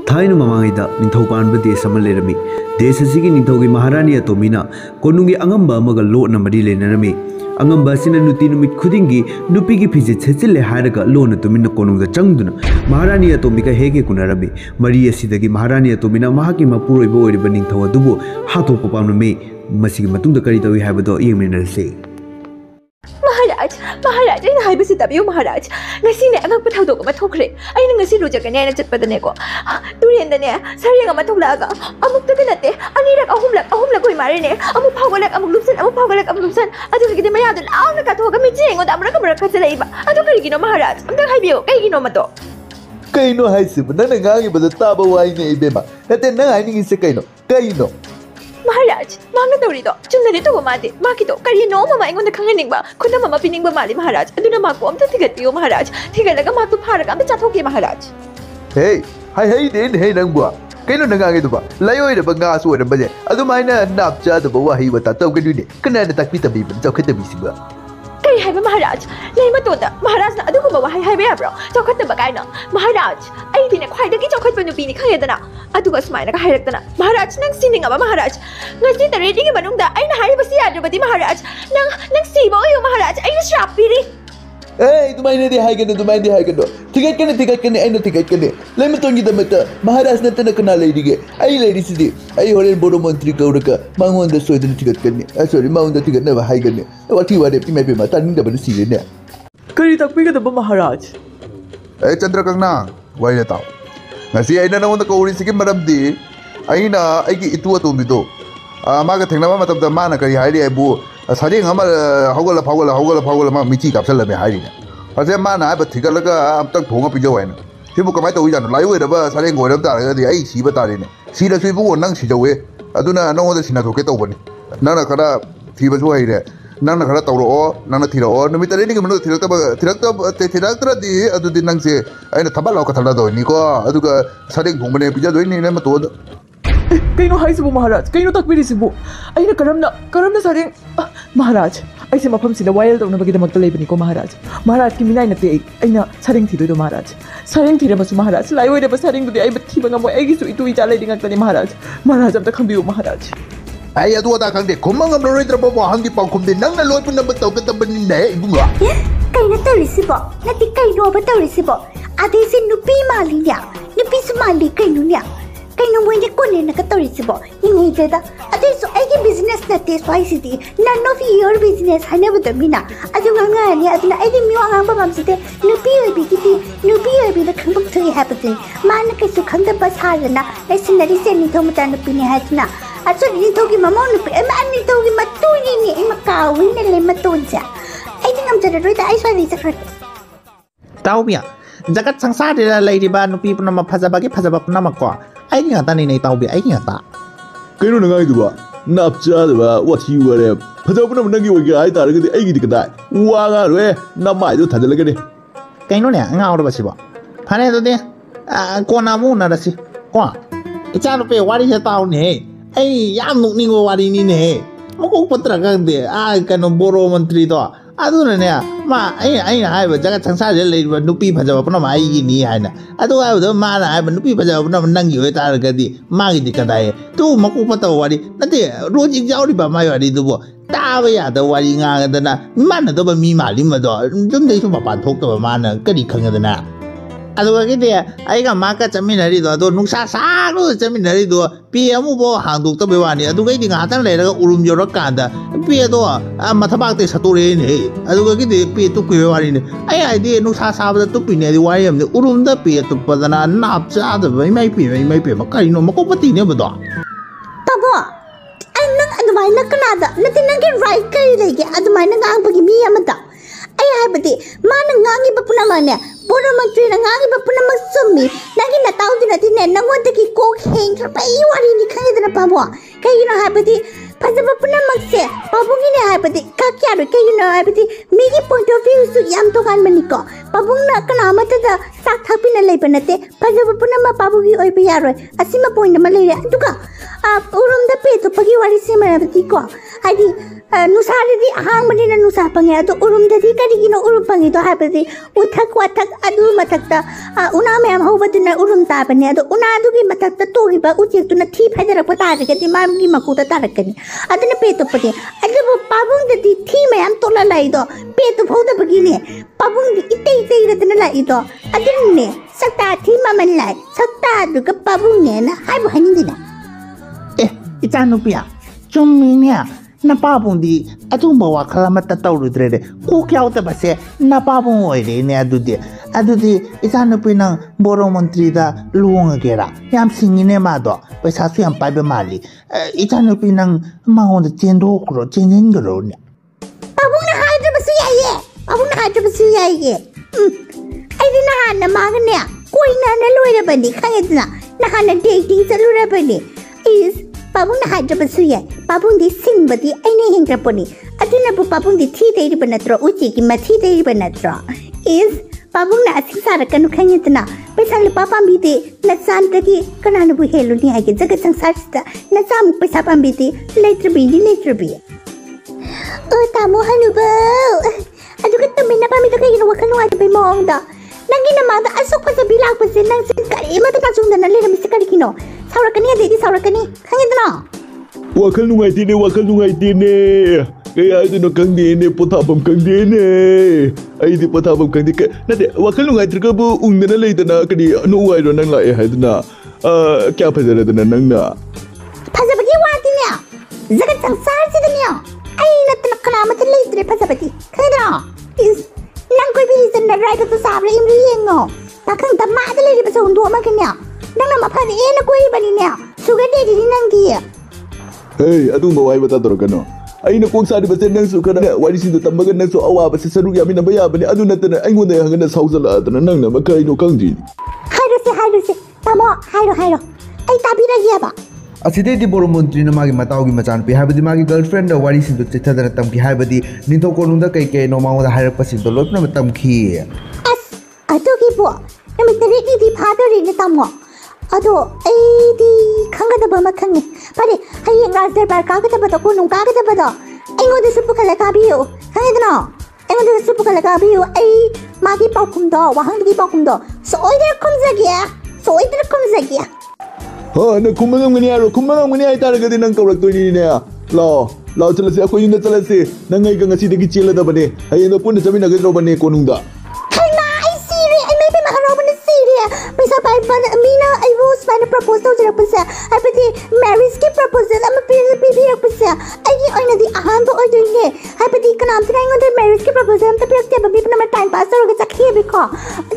थाइन ममांगैदा निंथौ पानबा देश अमा लेरमी देश असिगी निंथौगी महारानी अतोमीना कोनुंगी अंगंबा अमगा लोन मरी लेनरमी अंगंबा असिना नुति नुमित खुदिंगी नुपीगी फिजे छेचिले हारगा लोन तुमिना कोनुंगदा चंगदुना महारानी अतोमीका हेगे कुनारमी मरी असिदगी महारानी अतोमीना महाकी मपुरोइबा ओइरिबा निंथौ अदुबो हाथोपा पामनमे मसिगी मतुंगदा करि तवि हाबदो येमिनरसे महाराज महाराज अꯩꯅ ꯍꯥꯏꯕꯁꯤ ꯇꯥꯕꯤꯌꯨ ꯃꯍꯥꯔꯥꯖ ꯉꯁꯤꯅꯦ ꯑꯉꯛꯄ ꯊꯧꯗꯣꯛ ꯑꯃ ꯊꯣꯛꯈ꯭ꯔꯦ ꯑꯩꯅ ꯉꯁꯤ ꯔꯨꯖꯒꯅꯤ ꯍꯥꯏꯅ ꯆꯠꯄꯗꯅꯦꯀꯣ ꯇꯨꯔꯦꯟꯗꯅꯦ ꯁꯔꯦꯡ ꯑꯃ ꯊꯣꯛꯂꯛꯑꯒ ꯑꯃꯨꯛꯇꯗ ꯅꯠꯇꯦ ꯑꯅꯤꯔꯛ ꯑꯍꯨꯝꯂꯛ ꯑꯣꯏ ꯃꯥꯔꯦꯅꯦ ꯑꯃꯨꯛ ꯐꯥꯎꯒꯠꯂꯛ ꯑꯃꯨꯛ ꯂꯨꯞꯁꯟ ꯑꯃꯨꯛ ꯐꯥꯎꯒꯠꯂꯛ ꯑꯃꯨꯛ ꯂꯨꯞꯁꯟ ꯑꯗꯨꯒꯤꯗꯤ ꯃꯌꯥꯗꯣ ꯂꯥꯎꯅ ꯀꯥꯊꯣꯛꯑꯒ ꯃꯤꯠꯆꯦ ꯑꯩꯉꯣꯟꯗ ꯑꯃꯨꯔꯛ ꯈꯠꯆꯜꯂꯛꯏꯕ ꯑꯗꯨ ꯀꯔꯤꯒꯤꯅꯣ ꯃꯍꯥꯔꯥꯖ ꯑꯝꯇꯪ ꯍꯥꯏꯕꯤꯌꯨ ꯀꯩꯒꯤꯅꯣ ꯃꯗꯣ ꯀꯩꯅꯣ ꯍꯥꯏꯁꯤꯕ ꯅꯪꯅ ꯉꯥꯡꯉꯤꯕꯗ ꯇꯥꯕ ꯋꯥꯏꯅꯦ ꯏꯕꯦꯝꯃ ꯅꯠꯇꯦ ꯅꯪ ꯍꯥꯏꯅꯤꯡꯉꯤꯁꯦ ꯀꯩꯅꯣ महाराज मांगना तौरीदो चुनदे तो मादे माकिदो करिनो ममा एंगोंदा खंगनिंगबा खुदम ममा पिनिंगबा माली महाराज अदुना माको अमता थिगतियो महाराज थिगलगा माको फारगा अमता चाथोके महाराज हे हाय दे नंगबा कइनो नंगागे दुबा लायोइरबा गास ओरबजे अदुमाइना नापचादबा वाही बता तौगदुने कनाना ताकपि तबि चौखतबि सिबा कई हाइबा महाराज लेमा तोदा महाराज ना अदुगुबा वाही हाइबा याब्रो चौखतबा काइना महाराज अइदिने ख्वाइदगी चौखतबा नुपीनी खंगेदना अदुगा सुमाइना का हाइरक्तना महाराज नंग सिनिंगबा महाराज ngasi taredige manungda aina haibasi yadrabadi maharaj nang siba oyo maharaj aina shrap piri दुमाइने दे हाइगनो थिगत कने आइनो थिगत कने लेम तोंगी दमता महाराज नतन कना लेदिगे आई लेदिसिदि आई होरेन बोरो मंत्री कौरका मांगोन द सोइदन थिगत कने सॉरी माउंड द थिगत नबा हाइगने वाथि वादे पिमे पिमा तानिंग दबन सिरेने करी तकपीगा दब महाराज चंद्रकंगना वाइना ताव ngasi aina nangona कौरी सिगे मरमदि aina aigi itu atombido मागा थेंगनाबा मतबदा माना करी हाइरि आइबु सारेंग हम हौगल मा मिची कापसलमे हाइरिने असे माना हाइब थिगलगा अमतक थोंगा पिजो हाइना सिबु कमाय तौ जानो लाइओइरबा सारेंग ओइरब तारगदि आई सिबा तारिने सिरसु इबु नंग सिजौवे अदुना नंगोदा सिना थोके तौबनि नंगना खरा थिबसु हाइरे नंगना खरा तौरो नंगना थिरो नुमित रेनिगे मनो थिरक्तरदि अदुदि नंगसे आइना थबा लाउ कथला दोनिको अदुगा सारेंग थोंबने पिजा दोइनि ने मतो कहीं हाइसिबो महाराज कहीं तकपीरिसिबो अइना करमना सारेंग महाराज ऐसे मफम सिदा वायल तौनबगिदमक्ता लेबनिको महाराज की मिनाइ नते अइना सारेंग थिदोइदो महाराज सारेंग थिरबसु महाराज लाइओइरबा सारेंग दुदि आइ बथिबा ngamo आइगिसु इतु इचा लेदिंगक्तनि महाराज अमता खंबियो महाराज ai adu ada khangde khomang am loroi trabo bo hangdi paukhumde nangna loi punna ba tawka tabani ne ibunga kaina tawrisibo nati kaino ba tawrisibo ade se nupi mali nya nupi smali kaino nya kaino moine kone na ka tawrisibo ingi deda ade so ai business na te so ai sidi none of your business hane budamina adu nganga ni aduna ai mi wanga ba mam site nupi oi bi da khambuk thoi happening man ka su khangda ba sarana ai sinari se ni thom ta nupi ni hatna aso ni thogi mama nupi ai man ni thogi matu ni ai makawi ne le matunja ai dingam jara roi da ai so ni sakrat tawbia jagat sangsar de lairiba nupi punama phajaba punama ko ai ni ngata ni tawbi ai ngata kaino nangai duba napcha duba wathi ware phajabuna nangi wage ai taragadi ai gidi kada wa ga re namai du thadalagani kaino ne ngawro basiba phane do de kona mu na rasi ko icha no pe wari he taw ne ai yam nukning wari ni ne moko patra ga de kano boro mantri do aduna ne ma ai hai ba jaga changsa je le nupi phajaba puna ma ai gi ni hai na adu ai do ma na ai ba nupi phajaba puna nangi we tar ga di ma gi di kadai tu moko pata wari nate roji jauri ba ma yari du bo ta ba ya da wari nga ga da na ma na do ba mi ma li ma do dum dei su ba pan thok da ma na ka di khang ga da na adu ga gi de ai ga ma ka chaminari do nungsa sa ro chaminari do pi amu bo hang duk ta be wa ni adu ga di nga tan le ga urum yo ro ka da pi do ma thabak te satore ne adu ga gi de pi tu ku wa ni ai di nungsa sa ba tu pi ne di wa yam ne urum da pi tu pa da na nap cha da mai pi ma ka no ma ko pati ne ba do tabo ai nang adumai na kana da nati nang ge right kai le ge adumai na ngang pa gi mi amata ai hai bati ma na ngangi ba puna ma ne boro mantri na ngangi ba puna ma summi nagi na taw din ati ne nangwan ta ki ko heng tra pa i wari ni khai da pa bo kai no hai bati phajaba puna ma se pabung ni hai bati ka kya ro kai no hai bati mi gi point of view su yam to kan mani ko pabung na kana ma ta da ꯆꯥꯛ ꯊꯥꯛꯄꯤꯅ ꯂꯩꯕ ꯅꯠꯇꯦ ꯐꯖꯕ ꯄꯨꯝꯅꯃꯛ ꯄꯥꯕꯨꯡꯒꯤ ꯑꯣꯏꯕ ꯌꯥꯔꯣꯏ ꯑꯁꯤꯃ point ꯑꯃ ꯂꯩꯔꯦ ꯑꯗꯨꯒ ꯎꯔꯨꯝꯗ ꯄꯦ ꯇꯨꯞꯄꯒꯤ ꯋꯥꯔꯤ ꯁꯦꯝꯃꯔꯕꯗꯤꯀꯣ ꯍꯥꯏꯗꯤ ꯅꯨꯡꯁꯥꯗꯗꯤ ꯑꯍꯥꯡꯕꯅꯤꯅ ꯅꯨꯡꯁꯥ ꯐꯪꯉꯦ ꯑꯗꯣ ꯎꯔꯨꯝꯗꯗꯤ ꯀꯔꯤꯒꯤꯅꯣ ꯎꯔꯨꯝ ꯐꯪꯉꯤꯗꯣ ꯍꯥꯏꯕꯗꯤ ꯎꯊꯛ ꯋꯥꯊꯛ ꯑꯗꯨ ꯃꯊꯛꯇ ꯎꯅꯥ ꯃꯌꯥꯝ ꯍꯧꯕꯗꯨꯅ ꯎꯔꯨꯝ ꯇꯥꯕꯅꯦ ꯑꯗꯣ ꯎꯅꯥꯗꯨꯒꯤ ꯃꯊꯛꯇ ꯇꯣꯡꯉꯤꯕ ꯎꯆꯦꯛꯇꯨꯅ ꯊꯤ ꯐꯥꯏꯗꯔꯛꯄ ꯇꯥꯔꯒꯗꯤ ꯃꯥꯒꯤ ꯃꯀꯨꯗ ꯇꯥꯔꯛꯀꯅꯤ ꯑꯗꯨꯅ ꯄꯦ ꯇꯨꯞꯄꯅꯤ ꯑꯗꯨꯕꯨ ꯄꯥꯕꯨꯡꯗꯗꯤ ꯊꯤ ꯃꯌꯥꯝ ꯇꯣꯛꯂ ꯂꯥꯛꯏꯗꯣ ꯄꯦ ꯇꯨꯞꯍꯧꯗꯕꯒꯤꯅꯦ ꯄꯥꯕꯨꯡꯗꯤ ꯏꯇꯩ ꯏꯇꯩꯔꯗꯅ ꯂꯥꯛꯏꯗꯣ ꯑꯗꯨꯅꯅꯦ ꯁꯛꯇꯥ ꯊꯤ ꯃꯃꯜ ꯂꯥꯛ ꯁꯛꯇꯥꯗꯨꯒ ꯄꯥꯕꯨꯡꯅꯦꯅ ꯍꯥꯏꯕꯨ ꯍꯥꯏꯅꯤꯡꯗꯦꯅ ꯏꯆꯥꯅꯨꯄꯤ야 ꯆꯨꯝꯃꯤꯅꯦ ꯅꯄꯥꯕꯨꯡꯗꯤ ꯑꯗꯨꯝꯕ ꯋꯥꯈꯜ ꯑꯃꯠꯇ ꯇꯧꯔꯨꯗ꯭ꯔꯦꯅꯦ ꯀꯣꯛ ꯌꯥꯎꯗꯕꯁꯦ ꯅꯄꯥꯕꯨꯡ ꯑꯣꯏꯔꯦꯅꯦ ꯑꯗꯨꯗꯤ ꯏꯆꯥꯅꯨꯄꯤ ꯅꯪ ꯕꯣꯔꯣ ꯃꯟꯇ꯭ꯔꯤꯗ ꯂꯨꯍꯣꯡꯉꯒꯦꯔꯥ ꯌꯥꯝ ꯁꯤꯡꯉꯤꯅꯦ ꯃꯥꯗꯣ ꯄꯩꯁꯥꯁꯨ ꯌꯥꯝ ꯄꯥꯏꯕ ꯃꯥꯜꯂꯤ ꯏꯆꯥꯅꯨꯄꯤ ꯅꯪ ꯃꯉꯣꯟꯗ ꯆꯦꯟꯖꯤꯟꯈ꯭ꯔꯣꯅꯦ ꯄꯥꯕꯨꯡꯅ ꯍꯥꯏꯗ꯭ꯔꯕꯁꯨ ꯌꯥꯏꯌꯦ ꯄꯥꯕꯨꯡꯅ ꯍꯥꯏꯗ꯭ꯔꯕꯁꯨ ꯌꯥꯏꯌꯦ ꯑꯩꯗꯤ ꯅꯍꯥꯟꯅ ꯃꯥꯒꯅꯦ ꯀꯣꯏꯅꯅ ꯂꯣꯏꯔꯕꯅꯤ ꯈꯪꯉꯦꯗꯅ ꯅꯍꯥꯟꯅ ꯗꯦꯇꯤꯡ ꯆꯠꯂꯨꯔꯕꯅꯤ ꯏꯁ ꯄꯥꯕꯨꯡꯅ ꯍꯥꯏꯗ꯭ꯔꯕꯁꯨ ꯌꯥꯏ ꯄꯥꯕꯨꯡꯗꯤ ꯁꯤꯡꯕꯗꯤ ꯑꯩꯅ ꯍꯦꯟꯈ꯭ꯔꯄꯣꯅꯤ ꯑꯗꯨꯅꯕꯨ ꯄꯥꯕꯨꯡꯗꯤ ꯊꯤ ꯇꯩꯔꯤꯕ ꯅꯠꯇ꯭ꯔꯣ ꯎꯆꯦꯛꯀꯤ ꯃꯊꯤ ꯇꯩꯔꯤꯕ ꯅꯠꯇ꯭ꯔꯣ ꯏꯁ ꯄꯥꯕꯨꯡꯅ ꯑꯁꯤ ꯁꯥꯔꯛꯀꯅꯨ ꯈꯪꯉꯦꯗꯅ ꯄꯩꯁꯥ ꯂꯨꯄा ꯄꯥꯝꯕꯤꯗꯤ ꯅꯆꯥꯗꯒꯤ ꯀꯅꯥꯅꯕꯨ ꯍꯦꯜꯂꯨꯅꯤ ꯍꯥꯏꯒꯦ ꯖꯒꯠ ꯁꯪꯁꯥꯔꯁꯤꯗ ꯅꯆꯥꯃꯨꯛ ꯄꯩꯁꯥ ꯄꯥꯝꯕꯤꯗꯤ ꯂꯩꯇ꯭ꯔꯕꯤ ꯇꯥꯃꯣ ꯍꯅꯨꯕ ꯑꯗꯨꯒ ꯇꯨꯃꯤꯟꯅ ꯄꯥꯝꯕꯤꯗꯣ ꯀꯩꯒꯤꯅꯣ ꯋꯥꯈꯜ ꯅꯨꯡꯉꯥꯏꯇꯕꯩ ꯃꯑꯣꯡꯗ ꯅꯪꯒꯤ ꯅꯃꯥꯗ ꯑꯁꯨꯛ ꯐꯖꯕꯤ ꯂꯥꯛꯄꯁꯦ ꯅꯪꯁꯦ ꯀꯔꯤꯃꯠꯇ ꯇꯥꯆꯨꯡꯗꯅ ꯂꯩꯔꯝꯃꯤꯁꯦ ꯀꯔꯤꯒꯤꯅꯣ ꯁꯥꯎꯔꯛꯀꯅꯤ ꯑꯗꯩꯗꯤ ꯁꯥꯎꯔꯛꯀꯅꯤ ꯈꯪꯉꯦꯗꯅ ꯋꯥꯈꯜ ꯅꯨꯡꯉꯥꯏꯇꯦꯅꯦ ꯀꯩ ꯍꯥꯏꯗꯣꯏꯅꯣ ꯈꯪꯗꯦꯅꯦ ꯄꯣꯊꯥꯐꯝ ꯈꯪꯗꯦꯅꯦ ꯑꯩꯗꯤ ꯄꯣꯊꯥꯐꯝ ꯈꯪꯗꯦ ꯅꯠꯇꯦ ꯋꯥꯈꯜ ꯅꯨꯡꯉꯥꯏꯇ꯭ꯔꯒꯕꯨ ꯎꯪꯗꯅ ꯂꯩꯗꯅ ꯀꯔꯤ ꯅꯨꯡꯉꯥꯏꯔꯣ ꯅꯪ ꯂꯥꯛꯑꯦ ꯍꯥꯏꯗꯅ ꯀꯌꯥ ꯐꯖꯔꯗꯅ ꯅꯪꯅ ꯐꯖꯕꯒꯤ ꯋꯥꯗꯤꯅꯦ ꯖꯒꯠ ꯁꯪꯁꯥꯔꯁꯤꯗꯅꯦ ꯑꯩ ꯅꯠꯇꯅ ꯀꯅꯥꯃꯠꯇ ꯂꯩꯇ꯭ꯔꯦ ꯐꯖꯕꯗꯤ ꯈꯪꯗ꯭ꯔꯣ ꯏꯁ ꯅꯪ ꯀꯣꯏꯕꯤꯔꯤꯁꯤꯅ ꯔꯥꯏꯕꯛꯇꯣ ꯆꯥꯕ꯭ꯔꯥ ꯏꯝꯔꯤ ꯌꯦꯡꯉꯣ ꯄꯥꯈꯪ ꯗꯃꯥꯗ ꯂꯩꯔꯤꯕꯁꯦ ꯍꯨꯟꯗꯣꯛꯑꯃꯒꯅꯦ ꯅꯪꯅ ꯃꯐꯝ ꯍꯦꯟꯅ ꯀꯣꯏꯔꯤꯕꯅꯤꯅꯦ ꯁꯨꯒꯔ ꯗꯦꯗꯤꯗꯤ ꯅꯪꯒꯤ ꯑꯗꯨꯝꯕ ꯋꯥꯏꯕ ꯇꯥꯗꯧꯔꯛꯀꯅꯣ ꯑꯩꯅ ꯀꯣꯛ ꯁꯥꯔꯤꯕꯁꯦ ꯅꯪꯁꯨ ꯈꯔ ꯋꯥꯔꯤꯁꯤꯡꯗꯣ ꯇꯝꯃꯒ ꯅꯪꯁꯨ ꯑꯋꯥꯕꯁꯦ ꯁꯔꯨꯛ ꯌꯥꯃꯤꯟꯅꯕ ꯌꯥꯕꯅꯤ ꯑꯗꯨ ꯅꯠꯇꯅ ꯑꯩꯉꯣꯟꯗ ꯍꯪꯒꯅ ꯁꯥꯎꯖꯜꯂꯛꯑꯗꯅ ꯅꯪꯅ ꯀꯩꯅꯣ ꯈꯪꯗ꯭ꯔꯤꯅꯤ ꯍꯥꯏꯔꯨꯁꯦ ꯇꯥꯃꯣ ꯍꯥꯏꯔꯣ ꯑꯩ ꯇꯥꯕꯤꯔꯒꯦꯕ ꯑꯁꯤꯗꯩꯗꯤ ꯕꯣꯔꯣ ꯃꯟꯇ꯭ꯔꯤꯅ ꯃꯥꯒꯤ ꯃꯇꯥꯎꯒꯤ ꯃꯆꯥꯅꯨꯄꯤ ꯍꯥꯏꯕꯗꯤ ꯃꯥꯒꯤ ꯒꯔꯜꯐ꯭ꯔꯦꯟꯗ ꯋꯥꯔꯤꯁꯤꯡꯗꯣ ꯆꯤꯊꯗꯅ ꯇꯝꯈꯤ ꯍꯥꯏꯕꯗꯤ ꯅꯤꯡꯊꯧ ꯀꯣꯅꯨꯡꯗ ꯀꯩꯅꯣ ꯃꯉꯣꯟꯗ ꯍꯥꯏꯔꯛꯄꯁꯤꯡꯗꯣ ꯂꯣꯏꯅꯃꯛ ꯇꯝꯈꯤ ꯑꯁ ꯑꯗꯨꯒꯤꯕꯣ ꯅꯨꯃꯤꯠ 9ꯗꯤ ꯐꯥꯗꯣꯔꯤꯅꯦ ꯇꯥꯃꯣ ꯑꯗꯣ ꯑꯩꯗꯤ ꯈꯪꯒꯗꯕ ꯑꯃ ꯈꯪꯉꯦ ꯐꯔꯦ ꯍꯌꯦꯡ ꯔꯥꯖ ꯗꯔꯕꯥꯔ ꯀꯥꯒꯗꯕꯗꯣ ꯀꯣꯅꯨꯡ ꯀꯥꯒꯗꯕꯗꯣ ꯑꯩꯉꯣꯟꯗꯁꯨ ꯄꯨꯈꯠꯂ ꯀꯥꯕꯤꯌꯨ ꯈꯪꯉꯦꯗꯅ ꯑꯩꯉꯣꯟꯗꯁꯨ ꯄꯨꯈꯠꯂ ꯀꯥꯕꯤꯌꯨ ꯑꯩ ꯃꯥꯒꯤ ꯄꯥꯎꯈꯨꯝꯗꯣ ꯋꯥꯍꯪꯗꯨꯒꯤ ꯄꯥꯎꯈꯨꯝꯗꯣ ꯁꯣꯏꯗꯅ ꯈꯨꯝꯖꯒꯦ ꯅꯪ ꯈꯨꯝꯕ ꯉꯝꯒꯅꯤ ꯍꯥꯏꯇꯥꯔꯒꯗꯤ ꯅꯪ ꯀꯧꯔꯛꯇꯣꯏꯅꯤꯅꯦ ꯂꯥꯛꯑꯣ ꯆꯠꯂꯁꯤ ꯑꯩꯈꯣꯏ ꯌꯨꯝꯗ ꯆꯠꯂꯁꯤ ꯅꯪ ꯑꯩꯒ ꯉꯁꯤꯗꯒꯤ ꯆꯦꯜꯂꯗꯕꯅꯦ ꯍꯌꯦꯡꯗꯣ ꯄꯨꯟꯅ ꯆꯠꯃꯤꯟꯅꯒꯗꯧꯕꯅꯦ ꯀꯣꯅꯨꯡꯗ पैसा पाइबा मीना आइबो स्माइल प्रपोज तौजरपसे हाबदि मैरिज की प्रपोजल अम पीबीरपसे आइगी ओइनदि अहानबो ओइदोइने हाबदि कनामतना इंगोद मैरिज की प्रपोजल अम तपिरक्ते बबि पना टाइम पास तौरगा चखिए बिखो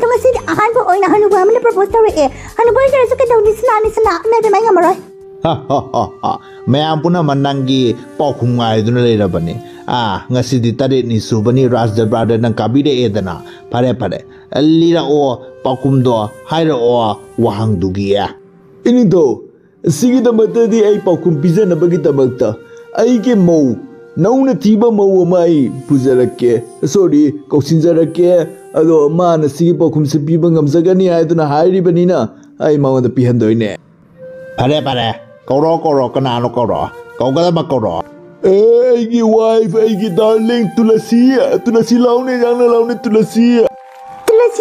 तंगसि अहानबो ओइना हनुबा अमने प्रपोज तौरए हनुबो जरसु कदौनि सना मेबे माइ ngamaroy मैम पुनः मनंगी पाखुम गायदुना लेरबने ngasi tarik ni subani Raj Darbar nang kabire edana pare lira o pakum do haira o wahang dugia inido sigi damata di ai pakum pizana bagi tamakta ai ke mau nauna tiba mau mai pujarake sorry kausinjarake ado mana sigi pakum se piba ngamjagani aiduna hairi banina ai mawanda pihandoine pare koro kanano koro kaugada koro aigi wife aigi darling tulasi laune jangna laune tulasi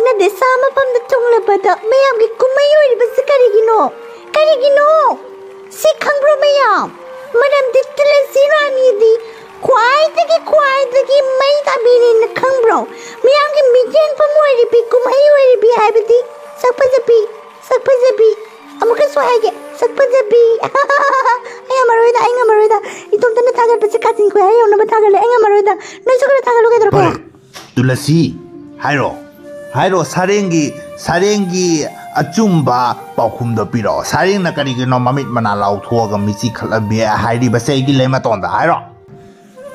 na desama pam na tungla bada mayam gi kumayo ibas karigino si khangbro mayam madam ditla sirani di kwai dagi mai ta bini na khangbro mayam gi mijen pamoi bi kumayo bi habidi sakpajabi amuka swage sakpajabi ay amaroida itum tan thagal pase kasin ko ay ona bathagal ay amaroida na sukra thagal ga dor tulasi hairo sarengi achumba pakhum do piro sareng na kari no mamit mana lau thoga michi khalabi hairi basai gi lema tonda hairo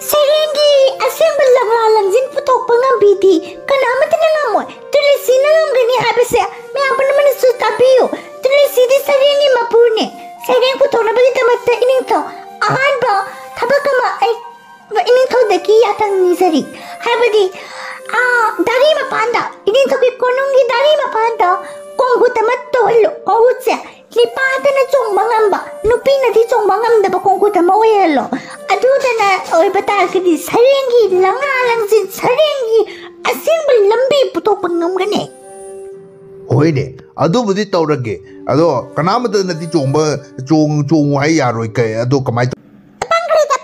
sarengi assemble lagla langjin putok pangam biti kana matna ngamoy tulasi na ngamgani habase me apna man su tapiyo tulasi di sarengi mapurne sareng putok na bagi tamatta iningto ahan ba thabakama ai iningto daki yatang ni sari habadi Dari mapanda. Ini toki konungi dari mapanda. Konghu tamat tolo. Konghu siya. Lipata na chong mangamba. Nupi na di chong mangamba ba konghu tamawelo. Aduda na oy batal ka di sarengi langalang sin sarengi. Asin ba lambi putok pangamgane. Hoine, adubudi taurage. Ado kanamata na di chong wai yaroi kay ado kamay. Pangrita.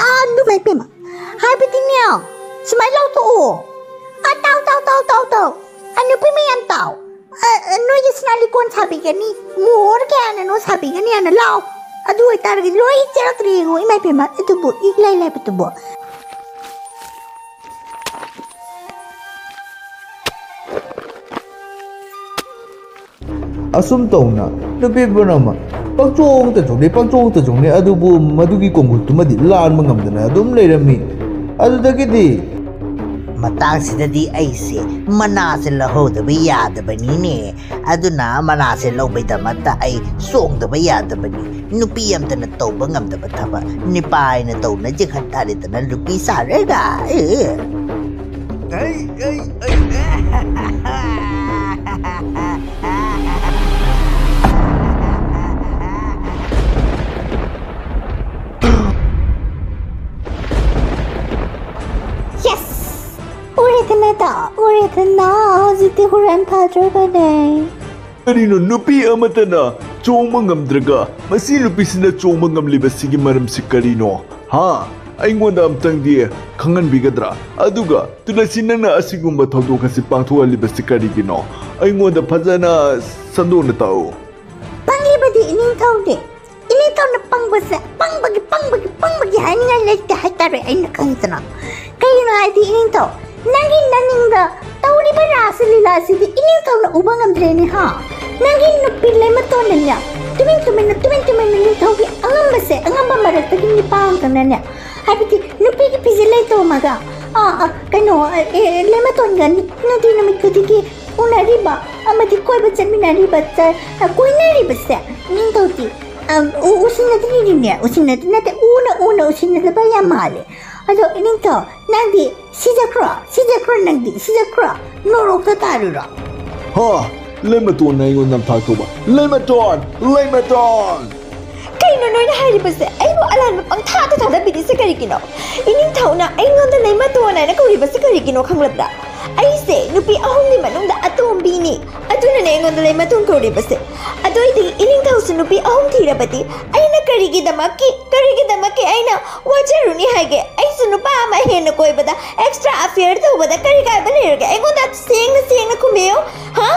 Ano may pima? Habitin niyo. Smile out to. Tao. Ano pa may ang tao? Ano yung sinalikon sabi ka ni? More kaya ano sabi ka ni? Ano lao? Ado ay taragin. Loy, tira trigo. Imay pima. Ito po. Iglay pa ito po. Asum tong na, nabi ba naman? Pagchong ta jong ne adu bu madugi konggu tumadi laan mangamdana adum leirami. Adu dagiti. Matangsidadi aise manase lahodaba yadabani aduna manase lawbaydamata ay songdaba yadabani nupi amtana tawba ngamdaba thaba nipay na taw na jikhantaritana lupi sarega Ulitin na. Ziti huran padre ka na. Kanino nupi amata na chong mangamdraga masi lupi sina chong mangamliba sige maram si Karino ha ay ngonda amtang di kangan bigadra aduga tulasin na asigumba thawdo kasi pangthuwa liba si Karigino ay ngonda phajana sando na tao Pangliba di ining tao di ining tao na pangbagi hani nga lalita hatari ay nakangitana kayo na di ining tao Naging da tao di ba nasa lilasi di ining tao na ubang ang drene ha Naging nagpilay matonan niya tumin na ning tao di angam ba maratagin ni pahang ka na niya Habiti nupigipizilay to maga kano lematon nga nadi namit ko digi una riba amati koy bat sa minariba sa koy na riba sa ning tao di usin na din natin una usin na ba yamali Ado ining to nandi sijakra norok ta tarura ha lematon na ingon nam thakto ba lematon Kay nonoy na haribase ay mo alam pang thada bidi sa karikino ining tao na ay ngonda nay matuwa na kauriba sa karikino kanglabda ay se nupi ahong ni manong da atong bini aduna na ngonda nay matun kauriba se adoy di ining tao sa nupi ahong tirabati ay na karigi damaki ay na wajaru ni hage ay sunupa ama hena koy bada extra affair to bada kariga balerga ay ngonda sing na kumeo ha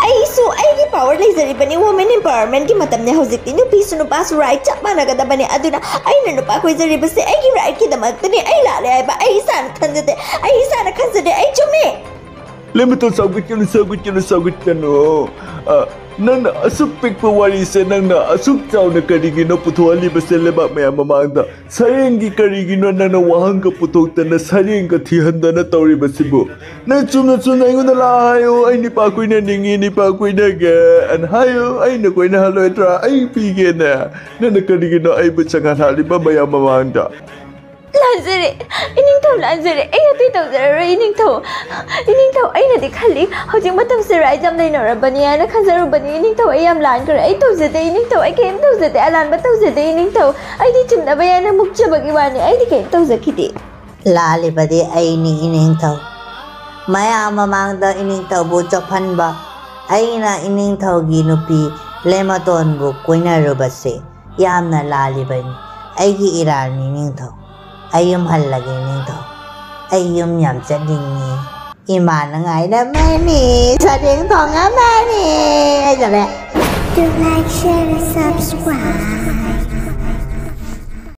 ay so ay gi power laser bani women empowerment gi matam ne hojik ti nupi sunupa su right chap managa da bani aduna ay na nupa koy jari base ay gi right ki damak tani ay lale ay ba ay san khanjade ay chume lematon sagut kanu nang asuk pikpa wari se nang asuk chaw na Karigino puthwali base leba maya mamangda Sareng gi Karigino nang wahang ka puthokta na Sareng ka thihanda na tawri basibu nang chumna ingona la hayo ay ni pa koy na ningi ni pa koy na ga an hayo ay na koy na haloy tra ay pige na nang Karigino ay butsangan haliba maya mamangda Lanzere, Lanzere, ay ati tau zara ining tau ay na di khali, hojing matam sa Hijam na inorabani ay nakhanzarubani ining tau ay lan kara ay tau zate ining tau ay kain tau zate alan ba tau zate ining tau ay di chumna bayan na mukcha bagiwani ay di kain tau zakiti. lali badi ay ni ining taw maya mamang da ining taw bu chaphan ba ay na ining taw ginupi lematon bu koina robase yamna lali bani ay gi irani ining taw ayum halagi ining taw ayum yam chadingi iman ngai da mani sading thong amani ay jale Do like, share, and subscribe.